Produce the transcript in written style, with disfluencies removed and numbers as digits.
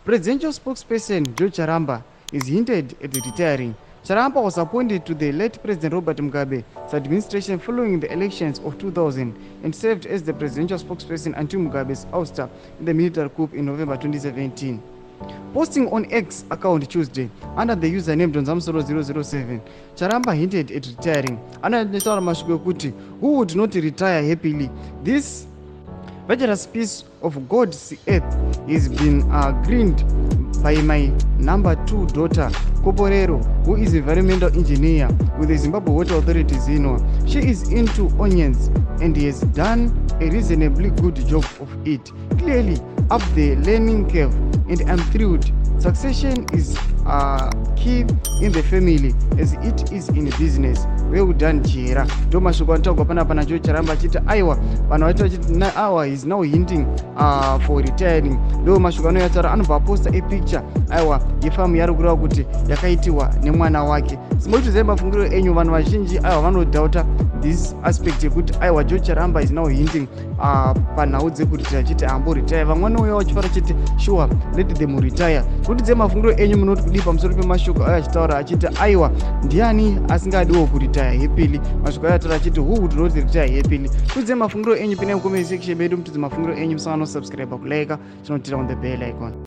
Presidential spokesperson George Charamba is hinted at retiring. Charamba was appointed to the late President Robert Mugabe's administration following the elections of 2000 and served as the presidential spokesperson until Mugabe's ouster in the military coup in November 2017. Posting on X account Tuesday under the username Donzamsoro007, Charamba hinted at retiring. Who would not retire happily? This virtuous piece of God's earth is been greened by my number 2 daughter, Koporero, who is a environmental engineer with the Zimbabwe Water Authority Zinwa. She is into onions and has done a reasonably good job of it. Clearly up the learning curve, and I'm thrilled. Succession is key in the family as it is in business. Well done, Jera. Domashoko anotagwa pana George Charamba achiti aiwa vanhu vaita vachiti awa is now hinting for retiring. Ndo mashoko anoyataura anobva aposta a picture aiwa yefamu yari kureva kuti yakaitirwa nemwana wake. Simoitizai mafungiro enyu. Vanhu vazhinji aiwa vanodhauta this aspect yekuti aiwa George Charamba is now hinting panhau dzekuti achiti amboretire. Vamwe vanouya vachifara chiti sure let them retire. Kutidzai mafungiro enyu munoti kudii pamusoro pemashoko aya achitaura achiti aiwa ndiani asingadiwo kuritaya happily. Mashoko aya ataura achiti who would not retire happily. Kutidzai mafungiro enyu pinai mucomment section medu mutidze mafungiro enyu. Musana no subscribe kulike chinotira on the bell icon.